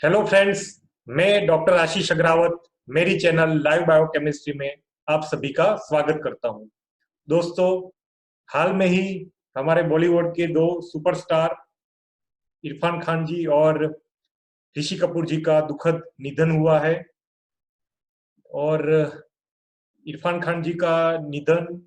Hello friends. मैं doctor आशीष अग्रावत मेरी channel live biochemistry में आप सभी का स्वागत करता हूं। दोस्तों, हाल में ही हमारे बॉलीवुड के दो सुपरस्टार इरफान खान जी और ऋषि कपूर जी का दुखद निधन हुआ है। और इरफान खान जी का निधन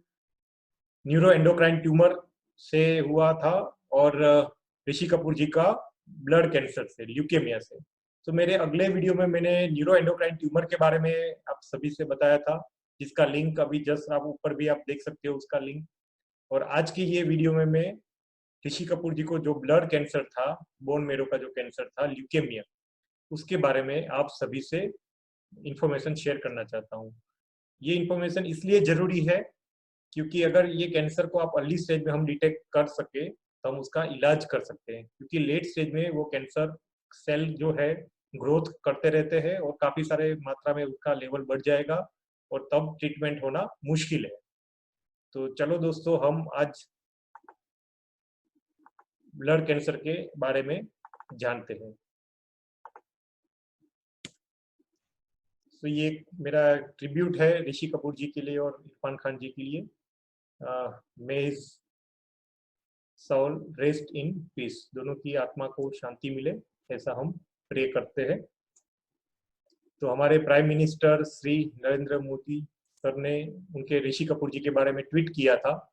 न्यूरो एंडोक्राइन ट्यूमर से हुआ था और ऋषि कपूर जी का ब्लड कैंसर से, ल्यूकेमिया से। तो मेरे अगले वीडियो में मैंने न्यूरो एंडोक्राइन ट्यूमर के बारे में आप सभी से बताया था, जिसका लिंक अभी जस्ट आप ऊपर भी आप देख सकते हो उसका लिंक। और आज की ये वीडियो में मैं ऋषि कपूर जी को जो ब्लड कैंसर था, बोन मेरो का जो कैंसर था, ल्यूकेमिया, उसके बारे में आप सभी से इंफॉर्मेशन शेयर करना चाहता हूँ। ये इंफॉर्मेशन इसलिए जरूरी है क्योंकि अगर ये कैंसर को आप अर्ली स्टेज में हम डिटेक्ट कर सके तो हम उसका इलाज कर सकते हैं, क्योंकि लेट स्टेज में वो कैंसर सेल जो है ग्रोथ करते रहते हैं और काफी सारे मात्रा में उसका लेवल बढ़ जाएगा और तब ट्रीटमेंट होना मुश्किल है। तो चलो दोस्तों, हम आज ब्लड कैंसर के बारे में जानते हैं। तो ये मेरा ट्रिब्यूट है ऋषि कपूर जी के लिए और इरफान खान जी के लिए। May his soul rest in peace, दोनों की आत्मा को शांति मिले, ऐसा हम प्रे करते हैं। तो हमारे prime minister Shri Narendra Modi sir ने उनके ऋषि कपूर जी के बारे में ट्वीट किया था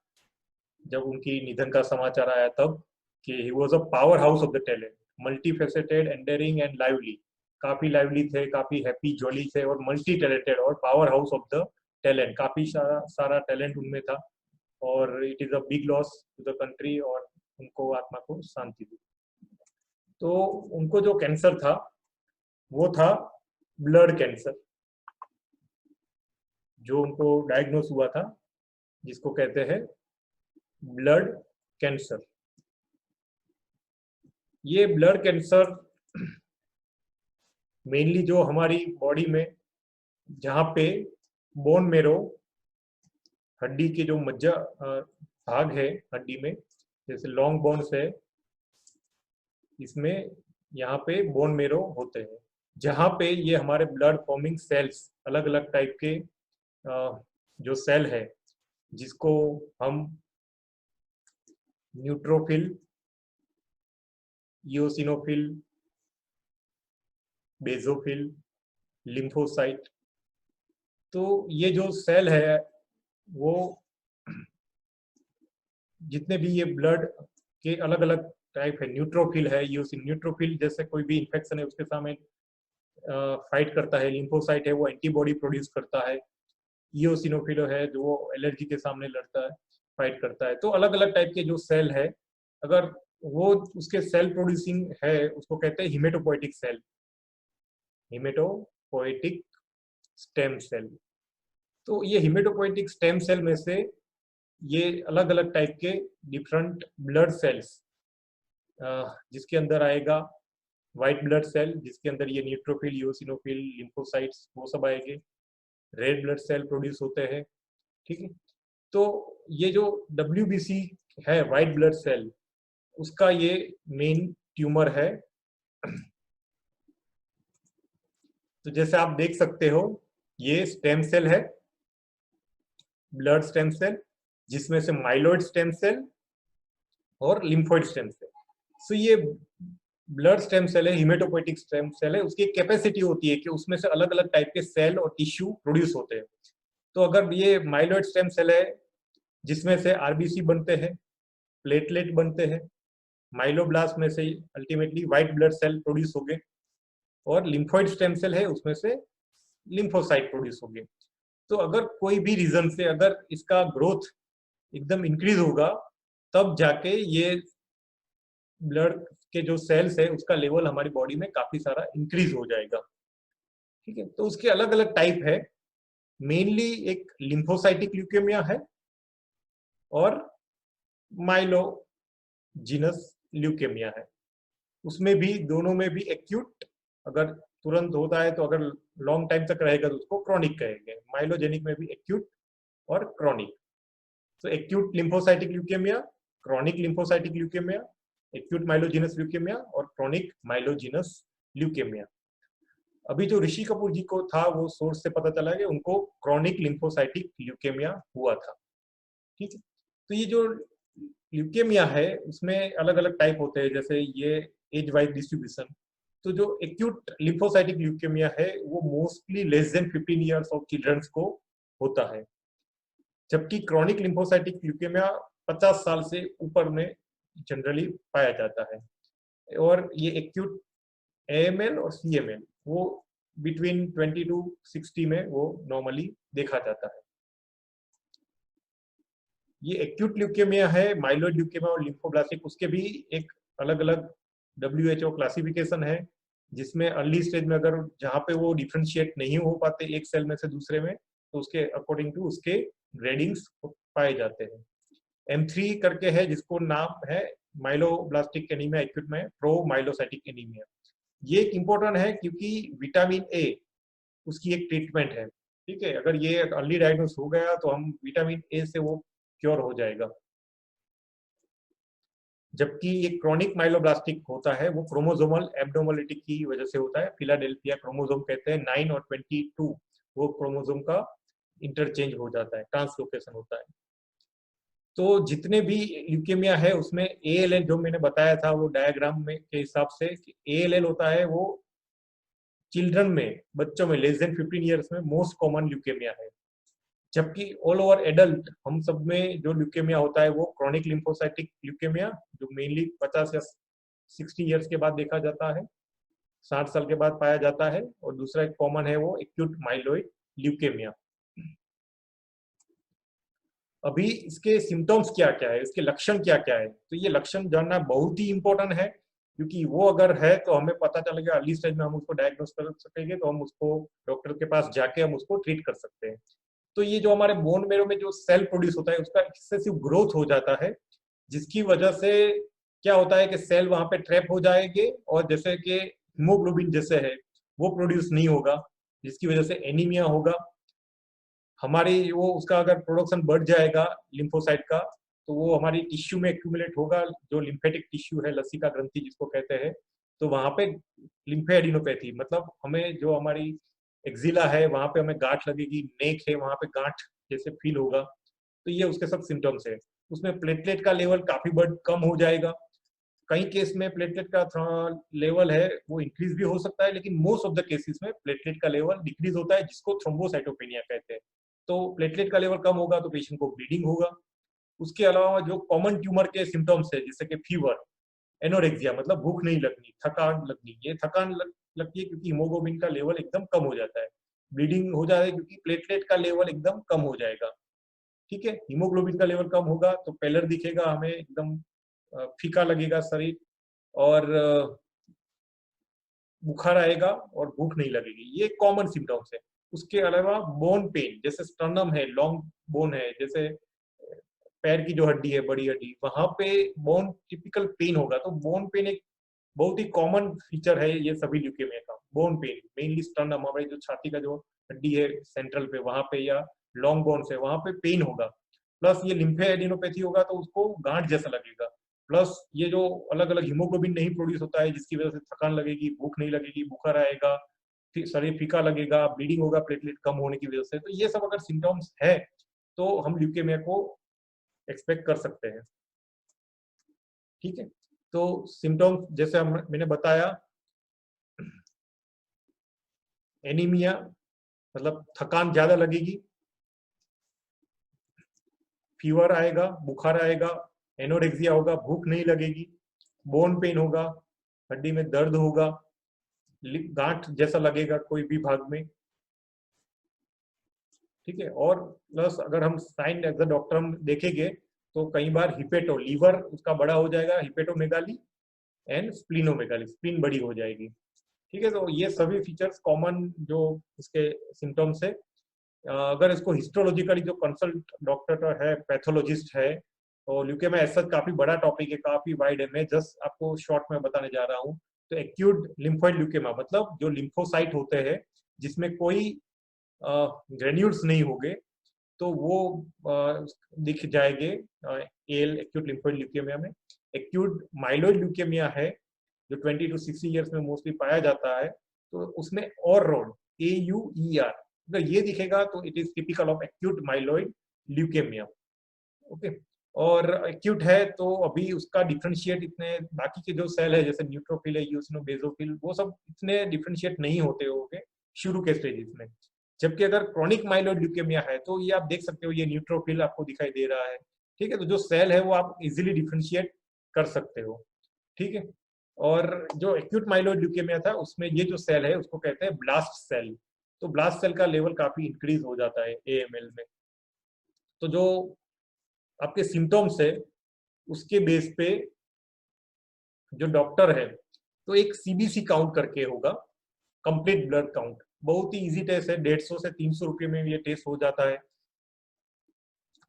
जब उनकी निधन का समाचार आया तब, कि he was a power house of the talent, multi faceted, endearing and lively. काफी लाइवली थे, काफी हैप्पी जॉली थे और मल्टी टैलेंटेड और power house of the talent, काफी सारा टैलेंट उनमें था। और it is a big loss to the country, और उनको आत्मा को शांति दी। तो उनको जो कैंसर था वो था ब्लड कैंसर, जो उनको डायग्नोस हुआ था, जिसको कहते हैं ब्लड कैंसर। ये ब्लड कैंसर मेनली जो हमारी बॉडी में, जहाँ पे बोन मेरो, हड्डी के जो मज्जा भाग है हड्डी में, जैसे लॉन्ग बोन्स है, इसमें यहाँ पे बोन मेरो होते हैं, जहाँ पे ये हमारे ब्लड फॉर्मिंग सेल्स, अलग अलग टाइप के जो सेल है, जिसको हम न्यूट्रोफिल, इओसिनोफिल, बेजोफिल, लिम्फोसाइट, तो ये जो सेल है वो जितने भी ये ब्लड के अलग अलग टाइप है, न्यूट्रोफिल है, यूसिन न्यूट्रोफिल जैसे कोई भी इंफेक्शन है उसके सामने फाइट करता है, लिम्फोसाइट है वो एंटीबॉडी प्रोड्यूस करता है, इओसिनोफिल है जो वो एलर्जी के सामने लड़ता है, फाइट करता है। तो अलग अलग टाइप के जो सेल है, अगर वो उसके सेल प्रोड्यूसिंग है, उसको कहते हैं haematopoietic cell, haematopoietic stem cell. तो ये हिमेटोपोइटिक स्टेम सेल में से ये अलग अलग टाइप के डिफरेंट ब्लड सेल्स, जिसके अंदर आएगा व्हाइट ब्लड सेल, जिसके अंदर ये न्यूट्रोफिल, यूसिनोफिल, लिम्फोसाइट्स वो सब आएंगे, रेड ब्लड सेल प्रोड्यूस होते हैं। ठीक है। तो ये जो WBC है, व्हाइट ब्लड सेल, उसका ये मेन ट्यूमर है। तो जैसे आप देख सकते हो, ये स्टेम सेल है, ब्लड स्टेम सेल, जिसमें से माइलोइड स्टेम सेल और लिम्फोइड स्टेम सेल। सो ये ब्लड स्टेम सेल है, हिमेटोपोइटिक स्टेम सेल है, उसकी कैपेसिटी होती है कि उसमें से अलग अलग टाइप के सेल और टिश्यू प्रोड्यूस होते हैं। तो अगर ये माइलोइड स्टेम सेल है, जिसमें से RBC बनते हैं, प्लेटलेट बनते हैं, माइलोब्लास्ट में से ultimately white blood cell produce हो गए, और लिम्फोइड स्टेम सेल है, उसमें से लिम्फोसाइट प्रोड्यूस हो गए। तो अगर कोई भी रीजन से अगर इसका ग्रोथ एकदम इंक्रीज होगा, तब जाके ये ब्लड के जो सेल्स है उसका लेवल हमारी बॉडी में काफी सारा इंक्रीज हो जाएगा। ठीक है। तो उसके अलग अलग टाइप है, मेनली एक लिम्फोसाइटिक ल्यूकेमिया है और माइलोजिनस ल्यूकेमिया है। उसमें भी, दोनों में भी एक्यूट, अगर तुरंत होता है तो अगर लॉन्ग टाइम तक रहेगा तो उसको क्रॉनिक कहेंगे। माइलोजेनिक में भी एक्यूट और क्रॉनिक। तो acute lymphocytic leukemia, chronic lymphocytic leukemia, acute myelogenous leukemia और क्रॉनिक माइलोजिनस ल्यूकेमिया। अभी जो ऋषि कपूर जी को था वो सोर्स से पता चला कि उनको क्रॉनिक लिम्फोसाइटिक ल्यूकेमिया हुआ था। ठीक है, तो ये जो ल्यूकेमिया है उसमें अलग अलग टाइप होते हैं, जैसे ये एज वाइज डिस्ट्रीब्यूशन। तो जो एक्यूट लिम्फोसाइटिक ल्यूकेमिया है वो mostly less than 15 years of childrens को होता है, जबकि क्रॉनिक लिम्फोसाइटिक ल्यूकेमिया 50 साल से ऊपर में जनरली पाया जाता है। और ये एक्यूट एएमएल और सीएमएल वो बिटवीन 20 टू 60 में वो नॉर्मली देखा जाता है। ये एक्यूट ल्यूकेमिया है, माइलोइड ल्यूकेमिया और लिम्फोब्लास्टिक, उसके भी एक अलग अलग WHO क्लासिफिकेशन है, जिसमें अर्ली स्टेज में अगर जहाँ पे वो डिफ्रेंशिएट नहीं हो पाते एक सेल में से दूसरे में, तो उसके अकॉर्डिंग टू उसके ग्रेडिंग्स पाए जाते हैं। M3 करके है जिसको नाम है माइलोब्लास्टिक एनीमिया एक्यूट में प्रो माइलोसाइटिक एनीमिया। ये एक इम्पोर्टेंट है क्योंकि विटामिन ए उसकी एक ट्रीटमेंट है। ठीक है, अगर ये अर्ली डायग्नोस हो गया तो हम विटामिन ए से वो क्योर हो जाएगा। जबकि ये क्रॉनिक माइलोब्लास्टिक होता है वो क्रोमोसोमल एब्नॉर्मलिटी की वजह से होता है। फिलाडेल्फिया क्रोमोसोम कहते हैं 9 और 22 वो क्रोमोसोम का इंटरचेंज हो जाता है, ट्रांसलोकेशन होता है। तो जितने भी ल्यूकेमिया है उसमें ALL जो मैंने बताया था वो डायग्राम में के हिसाब से ALL होता है वो चिल्ड्रन में, बच्चों में लेस देन 15 ईयर्स में मोस्ट कॉमन ल्यूकेमिया है। जबकि ऑल ओवर एडल्ट हम सब में जो ल्यूकेमिया होता है वो क्रॉनिक लिम्फोसाइटिक ल्यूकेमिया जो मेनली 50 या 60 ईयर्स के बाद देखा जाता है, 60 साल के बाद पाया जाता है। और दूसरा एक कॉमन है वो एक्यूट माइलोइड ल्यूकेमिया। अभी इसके सिम्टम्स क्या क्या है, इसके लक्षण क्या क्या है, तो ये लक्षण जानना बहुत ही इंपॉर्टेंट है, क्योंकि वो अगर है तो हमें पता चलेगा अर्ली स्टेज में हम उसको डायग्नोस कर सकेंगे, तो हम उसको डॉक्टर के पास जाके हम उसको ट्रीट कर सकते हैं। तो ये जो हमारे बोन मेरो में जो सेल प्रोड्यूस होता है उसका एक्सेसिव ग्रोथ हो जाता है, जिसकी वजह से क्या होता है कि सेल वहां पे ट्रैप हो जाएंगे और जैसे कि हीमोग्लोबिन जैसे है वो प्रोड्यूस नहीं होगा, जिसकी वजह से एनीमिया होगा। हमारी वो उसका अगर प्रोडक्शन बढ़ जाएगा लिम्फोसाइट का, तो वो हमारी टिश्यू में एक्यूमुलेट होगा, जो लिम्फेटिक टिश्यू है, लसिका ग्रंथि जिसको कहते हैं। तो वहां पे लिम्फेडिनोपैथी मतलब हमें जो हमारी एक्जिला है वहां पे हमें गांठ लगेगी, नेक है वहां पे गांठ जैसे फील होगा। तो ये उसके सब सिम्टम्स है। उसमें प्लेटलेट का लेवल काफी बढ़ कम हो जाएगा। कई केस में प्लेटलेट का लेवल है वो इंक्रीज भी हो सकता है, लेकिन मोस्ट ऑफ द केसेस में प्लेटलेट का लेवल डिक्रीज होता है, जिसको थ्रोम्बोसाइटोपेनिया कहते हैं। तो प्लेटलेट का लेवल कम होगा तो पेशेंट को ब्लीडिंग होगा। उसके अलावा जो कॉमन ट्यूमर के सिम्टम्स है जैसे कि फीवर, एनोरेक्सिया मतलब भूख नहीं लगनी, थकान लगनी, ये थकान लगती है क्योंकि हीमोग्लोबिन का लेवल एकदम कम हो जाता है। ब्लीडिंग हो जाए क्योंकि प्लेटलेट का लेवल एकदम कम हो जाएगा। ठीक है, हीमोग्लोबिन का लेवल कम होगा तो पेलर दिखेगा हमें, एकदम फीका लगेगा शरीर, और बुखार आएगा और भूख नहीं लगेगी। ये कॉमन सिम्टम्स है। उसके अलावा बोन पेन, जैसे स्टर्नम है, लॉन्ग बोन है, जैसे पैर की जो हड्डी है, बड़ी हड्डी, वहां पे बोन टिपिकल पेन होगा। तो बोन पेन एक बहुत ही कॉमन फीचर है ये सभी ल्यूकेमिया का। बोन पेन मेनली स्टर्नम, हमारे जो छाती का जो हड्डी है सेंट्रल पे वहां पे, या लॉन्ग बोन से वहां पे पेन होगा। प्लस ये लिम्फेडेनोपैथी होगा तो उसको गांठ जैसा लगेगा। प्लस ये जो अलग अलग हीमोग्लोबिन नहीं प्रोड्यूस होता है जिसकी वजह से थकान लगेगी, भूख नहीं लगेगी, बुखार आएगा, फिर शरीर फीका लगेगा, ब्लीडिंग होगा प्लेटलेट कम होने की वजह से। तो ये सब अगर सिम्टम्स है तो हम ल्यूकेमिया को एक्सपेक्ट कर सकते हैं। ठीक है, तो सिम्टम्स जैसे मैंने बताया, एनीमिया मतलब थकान ज्यादा लगेगी, फीवर आएगा, बुखार आएगा, एनोरेक्सिया होगा, भूख नहीं लगेगी, बोन पेन होगा, हड्डी में दर्द होगा, गांठ जैसा लगेगा कोई भी भाग में। ठीक है, और प्लस अगर हम साइन एज अ डॉक्टर हम देखेंगे तो कई बार हिपेटो, लीवर उसका बड़ा हो जाएगा, हिपेटोमेगाली एंड स्प्लीनोमेगाली, स्प्लीन बड़ी हो जाएगी। ठीक है, तो ये सभी फीचर्स कॉमन जो इसके सिम्टम्स है। अगर इसको हिस्टोलॉजिकली जो कंसल्ट डॉक्टर है, पैथोलॉजिस्ट है, तो ल्यूकेमिया ऐसा काफी बड़ा टॉपिक है, काफी वाइड है। मैं जस्ट आपको शॉर्ट में बताने जा रहा हूँ। तो एक्यूट लिम्फोइड ल्यूकेमिया मतलब जो लिम्फोसाइट होते हैं जिसमें कोई ग्रेन्यूल्स नहीं होंगे, तो वो दिख जाएंगे एल एक्यूट लिम्फोइड ल्यूकेमिया में। एक्यूट माइलोइड ल्यूकेमिया है जो 20 to 60 ईयर्स में मोस्टली पाया जाता है, तो उसमें और रोड AUER अगर ये दिखेगा तो it is typical of acute myeloid leukaemia. Okay, और एक्यूट है तो अभी उसका डिफरेंशिएट इतने बाकी के जो सेल है जैसे न्यूट्रोफिल है, यूसिनोबेसोफिल, वो सब इतने डिफरेंशिएट नहीं होते होंगे शुरू के स्टेजेस में। जबकि अगर क्रॉनिक माइलॉइड ल्यूकेमिया है तो ये आप देख सकते हो, ये न्यूट्रोफिल आपको दिखाई दे रहा है। ठीक है, तो जो सेल है वो आप इजीली डिफरेंशिएट कर सकते हो। ठीक है, और जो एक्यूट माइलॉइड ल्यूकेमिया था उसमें ये जो सेल है उसको कहते हैं ब्लास्ट सेल। तो ब्लास्ट सेल का लेवल काफी इंक्रीज हो जाता है AML में। तो जो आपके सिम्टम्स है उसके बेस पे जो डॉक्टर है तो एक CBC काउंट करके होगा, कंप्लीट ब्लड काउंट। बहुत ही इजी टेस्ट है, 150 से 300 रुपये में ये टेस्ट हो जाता है।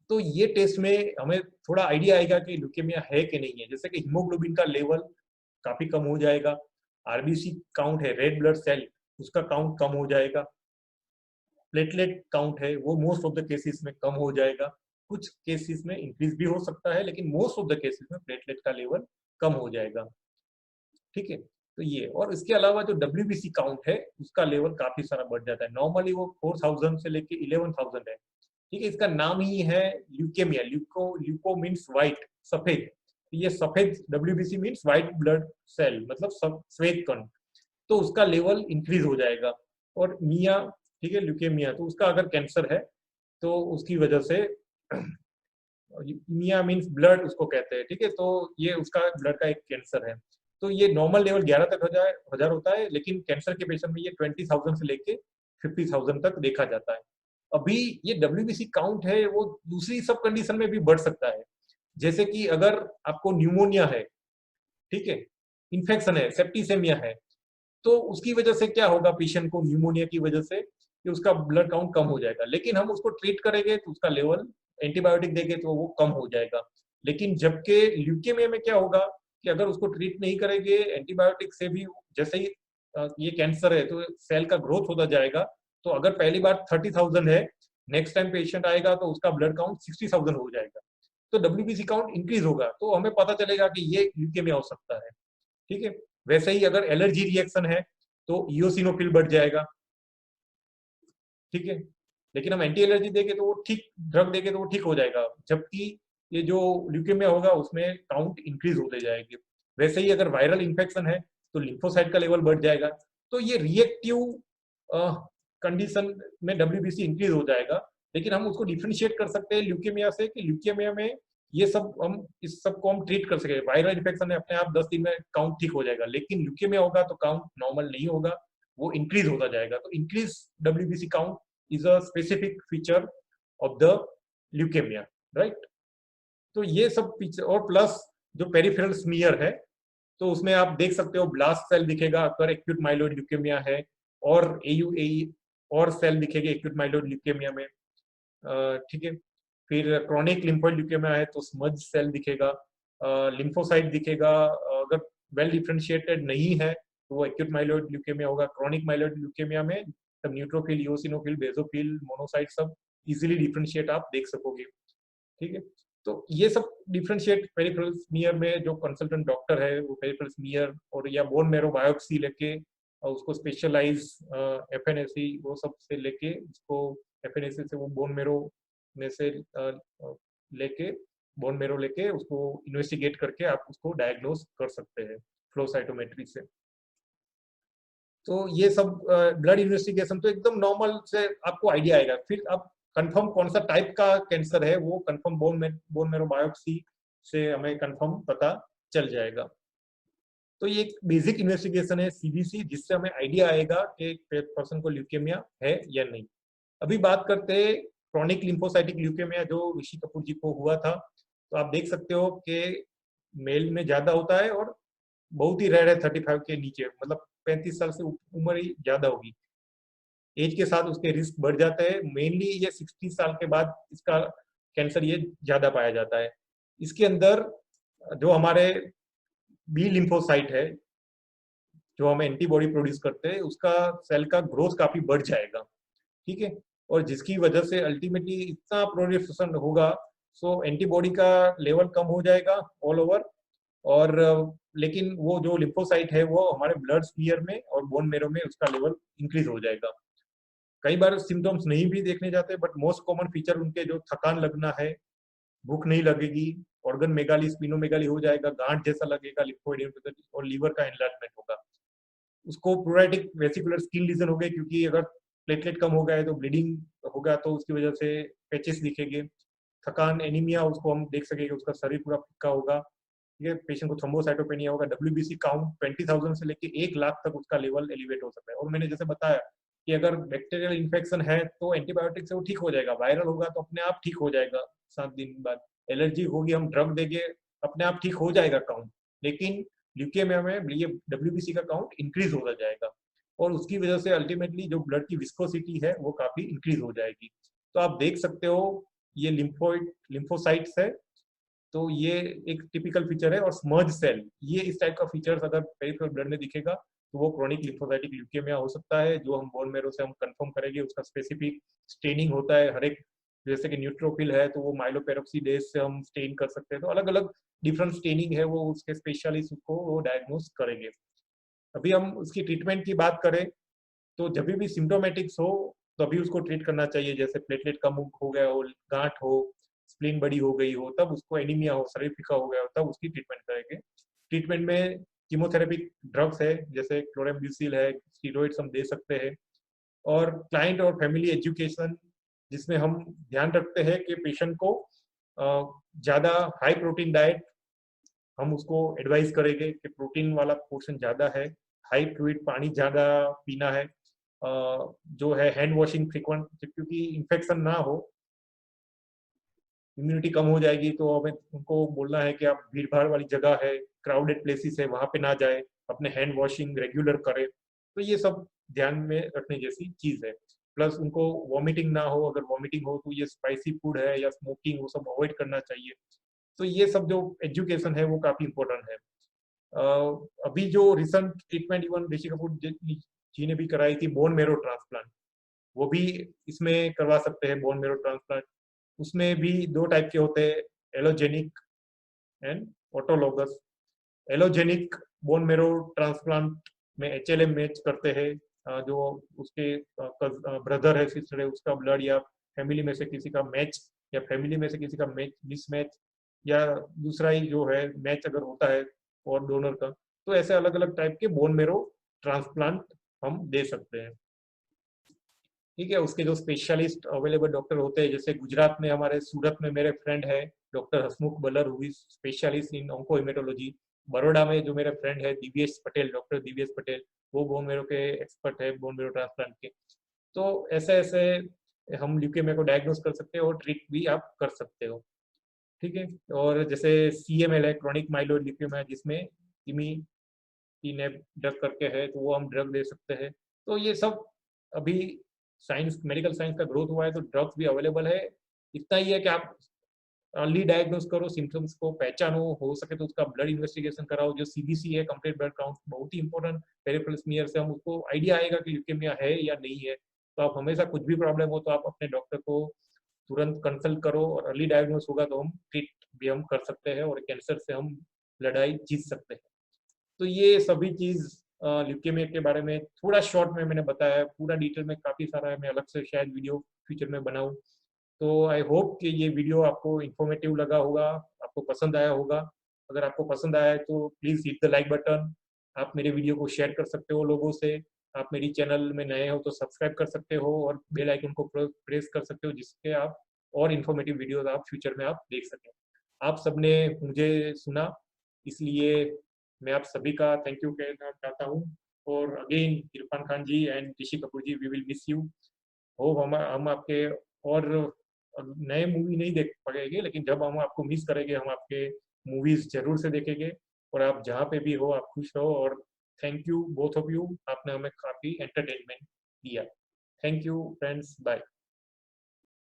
तो ये टेस्ट में हमें थोड़ा आइडिया आएगा कि ल्यूकेमिया है कि नहीं है। जैसे कि हीमोग्लोबिन का लेवल काफी कम हो जाएगा, RBC काउंट है, रेड ब्लड सेल, उसका काउंट कम हो जाएगा, प्लेटलेट काउंट है वो मोस्ट ऑफ द केसेस में कम हो जाएगा। कुछ केसेस में इंक्रीज भी हो सकता है, लेकिन मोस्ट ऑफ द केसेस में प्लेटलेट का लेवल कम हो जाएगा। ठीक है, तो ये, और इसके अलावा जो WBC काउंट है उसका लेवल काफी सारा बढ़ जाता है। नॉर्मली वो 4000 से लेके 11000 है। ठीक है, इसका नाम ही है ल्यूकेमिया। ल्यूको मीन्स व्हाइट, सफेद। ये सफेद WBC means white blood cell, मतलब श्वेत कण। तो उसका लेवल इंक्रीज हो जाएगा। और मिया, ठीक है, ल्यूकेमिया, तो उसका अगर कैंसर है तो उसकी वजह से मिया मीन्स ब्लड उसको कहते हैं। ठीक है, तो ये उसका ब्लड का एक कैंसर है। तो ये नॉर्मल लेवल 11 तक हजार होता है, लेकिन कैंसर के पेशेंट में ये 20,000 से लेके 50,000 तक देखा जाता है। अभी ये WBC काउंट है वो दूसरी सब कंडीशन में भी बढ़ सकता है। जैसे कि अगर आपको न्यूमोनिया है, ठीक है, इन्फेक्शन है, सेप्टिसेमिया है, तो उसकी वजह से क्या होगा, पेशेंट को न्यूमोनिया की वजह से कि उसका ब्लड काउंट कम हो जाएगा, लेकिन हम उसको ट्रीट करेंगे तो उसका लेवल, एंटीबायोटिक देंगे तो वो कम हो जाएगा। लेकिन जबकि ल्यूकेमिया में क्या होगा कि अगर उसको ट्रीट नहीं करेंगे एंटीबायोटिक से भी, जैसे ही ये कैंसर है तो सेल का ग्रोथ होता जाएगा। तो अगर पहली बार 30,000 है, नेक्स्ट टाइम पेशेंट आएगा तो उसका ब्लड काउंट 60,000 हो जाएगा। तो WBC काउंट इंक्रीज होगा, तो हमें पता चलेगा कि ये ल्यूकेमिया हो सकता है। ठीक है, वैसे ही अगर एलर्जी रिएक्शन है तो इओसिनोफिल बढ़ जाएगा। ठीक है, लेकिन हम एंटी एलर्जी देंगे तो वो ठीक, ड्रग देंगे तो वो ठीक हो जाएगा, जबकि ये जो ल्यूकेमिया होगा उसमें काउंट इंक्रीज होते जाएगी। वैसे ही अगर वायरल इन्फेक्शन है तो लिम्फोसाइट का लेवल बढ़ जाएगा। तो ये रिएक्टिव कंडीशन में WBC इंक्रीज हो जाएगा। लेकिन हम उसको डिफ्रेंशिएट कर सकते हैं ल्यूकेमिया से, कि ल्यूकेमिया में ये सब हम, इस सब को हम ट्रीट कर सके। वायरल इन्फेक्शन है अपने आप 10 दिन में काउंट ठीक हो जाएगा, लेकिन ल्यूकेमिया होगा तो काउंट नॉर्मल नहीं होगा, वो इंक्रीज होता जाएगा। तो increase WBC count is a specific feature of the leukaemia, right. तो ये सब फीचर, और प्लस जो पेरिफेरल स्मीयर है तो उसमें आप देख सकते हो ब्लास्ट सेल दिखेगा अगर एक्यूट माइलॉइड ल्यूकेमिया है, और AUAE और सेल दिखेगी एक्यूट माइलॉइड ल्यूकेमिया में। ठीक है, फिर क्रॉनिक लिम्फोइड ल्यूकेमिया है तो स्मज सेल दिखेगा, लिम्फोसाइट दिखेगा। अगर वेल डिफरेंशिएटेड नहीं है तो वो एक्यूट माइलॉइड ल्यूकेमिया होगा। क्रॉनिक माइलॉइड ल्यूकेमिया में सब न्यूट्रोफिल, इओसिनोफिल, बेसोफिल, मोनोसाइट सब इजीली डिफरेंशिएट आप देख सकोगे। ठीक है, तो ये सब डिफरेंशिएट पेरिफेरल स्मीयर में जो कंसल्टेंट डॉक्टर है वो पेरिफेरल स्मीयर और या बोन मेरो बायोप्सी लेके और उसको स्पेशलाइज FNAC वो सब से लेके उसको, FNAC से वो बोन मेरो में से लेके, बोन मेरो लेके उसको इन्वेस्टिगेट करके आप उसको डायग्नोज कर सकते हैं फ्लो साइटोमेट्री से। तो ये सब ब्लड इन्वेस्टिगेशन तो एकदम नॉर्मल से आपको आइडिया आएगा। फिर आप कंफर्म कौन सा टाइप का कैंसर है वो कंफर्म बोन मेरो बायोप्सी से हमें कंफर्म पता चल जाएगा। तो ये एक बेसिक इन्वेस्टिगेशन है CBC, जिससे हमें आइडिया आएगा कि पर्सन को ल्यूकेमिया है या नहीं। अभी बात करते हैं क्रॉनिक लिम्फोसाइटिक ल्यूकेमिया जो ऋषि कपूर जी को हुआ था। तो आप देख सकते हो कि मेल में ज्यादा होता है और बहुत ही रेयर है 35 के नीचे, मतलब 35 साल से उम्र ही ज्यादा होगी। एज के साथ उसके रिस्क बढ़ जाते हैं। मेनली ये 60 साल के बाद इसका कैंसर ये ज्यादा पाया जाता है। इसके अंदर जो हमारे बी लिम्फोसाइट है जो हमें एंटीबॉडी प्रोड्यूस करते हैं, उसका सेल का ग्रोथ काफी बढ़ जाएगा। ठीक है, और जिसकी वजह से अल्टीमेटली इतना प्रोलिफरेशन होगा, सो एंटीबॉडी का लेवल कम हो जाएगा ऑल ओवर, और लेकिन वो जो लिम्फोसाइट है वो हमारे ब्लड स्फीयर में और बोन मेरो में उसका लेवल इंक्रीज हो जाएगा। कई बार सिम्टम्स नहीं भी देखने जाते, बट मोस्ट कॉमन फीचर उनके जो थकान लगना है, भूख नहीं लगेगी, ऑर्गन मेगाली स्पिनोमेगाली हो जाएगा, गांठ जैसा लगेगा लिम्फोइड और लीवर का एनलार्जमेंट होगा। उसको प्रोराइटिक वेसिकुलर स्किन लीजन हो गए, क्योंकि अगर प्लेटलेट कम हो गया है तो ब्लीडिंग होगा, तो उसकी वजह से पैचेस दिखेंगे। थकान एनीमिया, उसको हम देख सकेंगे, उसका शरीर पूरा फिक्का होगा। ठीक है, पेशेंट को थ्रोम्बोसाइटोपेनिया होगा। डब्ल्यूबीसी काउंट 20,000 से लेके 1 लाख तक उसका लेवल एलिवेट हो सकता है। और मैंने जैसे बताया कि अगर बैक्टीरियल इन्फेक्शन है तो एंटीबायोटिक से वो ठीक हो जाएगा, वायरल होगा तो अपने आप ठीक हो जाएगा 7 दिन बाद। एलर्जी होगी, हम ड्रग देंगे, अपने आप ठीक हो जाएगा काउंट। लेकिन ल्यूकेमिया में ये डब्ल्यूबीसी का काउंट इंक्रीज होता जाएगा, और उसकी वजह से अल्टीमेटली जो ब्लड की विस्कोसिटी है वो काफी इंक्रीज हो जाएगी। तो आप देख सकते हो ये लिम्फोसाइट्स है, तो ये एक टिपिकल फीचर है। और स्मर्ज सेल, ये इस टाइप का फीचर्स अगर पेरिफेरल ब्लड में दिखेगा तो वो क्रोनिक लिम्फोसाइटिक ल्यूकेमिया हो सकता है, जो हम बोन मैरो से हम कंफर्म करेंगे। उसका स्पेसिफिक स्टेनिंग होता है हर एक, जैसे कि न्यूट्रोफिल है तो वो माइलोपेरोक्सीडेज से हम स्टेन कर सकते हैं। तो अलग अलग डिफरेंट स्टेनिंग है, वो उसके स्पेशलिस्ट को वो डायग्नोस करेंगे। अभी हम उसकी ट्रीटमेंट की बात करें तो जब भी सिम्टोमेटिक्स हो तभी उसको ट्रीट करना चाहिए। जैसे प्लेटलेट कम हो गया हो, गांठ हो, स्प्लीन बड़ी हो गई हो, तब उसको एनीमिया हो, शरीर फीका हो गया हो, तब उसकी ट्रीटमेंट करेंगे। ट्रीटमेंट में कीमोथेरेपी ड्रग्स है, जैसे क्लोरेम्ब्यूसिल है, स्टीरॉइड्स हम दे सकते हैं। और क्लाइंट और फैमिली एजुकेशन, जिसमें हम ध्यान रखते हैं कि पेशेंट को ज़्यादा हाई प्रोटीन डाइट हम उसको एडवाइस करेंगे कि प्रोटीन वाला पोर्शन ज़्यादा है, हाई फ्लूइड पानी ज़्यादा पीना है, जो है हैंड वॉशिंग फ्रिक्वेंट, क्योंकि इन्फेक्शन ना हो, इम्यूनिटी कम हो जाएगी। तो हमें उनको बोलना है कि आप भीड़ भाड़ वाली जगह है, क्राउडेड प्लेसेस है, वहाँ पे ना जाए, अपने हैंड वॉशिंग रेगुलर करें। तो ये सब ध्यान में रखने जैसी चीज़ है। प्लस उनको वॉमिटिंग ना हो, अगर वॉमिटिंग हो तो ये स्पाइसी फूड है या स्मोकिंग, वो सब अवॉइड करना चाहिए। तो ये सब जो एजुकेशन है वो काफ़ी इंपॉर्टेंट है। अभी जो रिसेंट ट्रीटमेंट इवन ऋषि कपूर जी ने भी कराई थी, बोन मेरो ट्रांसप्लांट, वो भी इसमें करवा सकते हैं बोन मेरो ट्रांसप्लांट। उसमें भी 2 टाइप के होते हैं, allogeneic and autologous. Allogeneic bone marrow transplant में एचएलए मैच करते हैं, जो उसके ब्रदर है, सिस्टर है, उसका ब्लड, या फैमिली में से किसी का मैच, या फैमिली में से किसी का मैच मिसमैच, या दूसरा ही जो है मैच अगर होता है और डोनर का, तो ऐसे अलग अलग टाइप के बोन मेरो ट्रांसप्लांट हम दे सकते हैं। ठीक है, उसके जो स्पेशलिस्ट अवेलेबल डॉक्टर होते हैं, जैसे गुजरात में हमारे सूरत में मेरे फ्रेंड है doctor Hasmukh Balar, who is specialist in onco haematology. Baroda में जो मेरे फ्रेंड है दिव्येश पटेल, डॉक्टर दिव्येश पटेल, वो बोन मेरो के एक्सपर्ट है, बोन मेरो ट्रांसप्लांट के। तो ऐसे ऐसे हम ल्यूकेमिया को डायग्नोस कर सकते हो और ट्रीट भी आप कर सकते हो। ठीक है, और जैसे सीएमएल है, क्रॉनिक माइलोइड ल्यूकेमिया, जिसमें इमिटिनेब ड्रग करके है, तो वो हम ड्रग दे सकते हैं। तो ये सब अभी साइंस, मेडिकल साइंस का ग्रोथ हुआ है, तो ड्रग्स भी अवेलेबल है। इतना ही है कि आप अर्ली डायग्नोस करो, सिम्टम्स को पहचानो, हो सके तो उसका ब्लड इन्वेस्टिगेशन कराओ। जो सीबीसी है, कंप्लीट ब्लड काउंट, बहुत ही इंपॉर्टेंट। पेरिफेरल स्मीयर से हम उसको आइडिया आएगा कि ल्यूकेमिया है या नहीं है। तो आप हमेशा कुछ भी प्रॉब्लम हो तो आप अपने डॉक्टर को तुरंत कंसल्ट करो, और अर्ली डायग्नोस होगा तो हम ट्रीट भी हम कर सकते हैं, और कैंसर से हम लड़ाई जीत सकते हैं। तो ये सभी चीज ल्यूकेमिया के बारे में थोड़ा शॉर्ट में मैंने बताया है। पूरा डिटेल में काफी सारा है, मैं अलग से शायद वीडियो फ्यूचर में बनाऊं। तो आई होप कि ये वीडियो आपको इन्फॉर्मेटिव लगा होगा, आपको पसंद आया होगा। अगर आपको पसंद आया है तो please hit the like button. आप मेरे वीडियो को शेयर कर सकते हो लोगों से। आप मेरी चैनल में नए हो तो सब्सक्राइब कर सकते हो, और बेल आइकन को प्रेस कर सकते हो, जिससे आप और इन्फॉर्मेटिव वीडियोस आप फ्यूचर में आप देख सकें। आप सबने मुझे सुना, इसलिए मैं आप सभी का थैंक यू कहना चाहता हूँ। और again Irfan Khan ji and Rishi Kapoor ji, we will miss you. Hope हम आपके और नए मूवी नहीं देख पाएंगे, लेकिन जब हम आपको मिस करेंगे, हम आपके मूवीज जरूर से देखेंगे। और आप जहाँ पे भी हो, आप खुश रहो। और thank you both of you, आपने हमें काफी एंटरटेनमेंट दिया। Thank you friends, bye.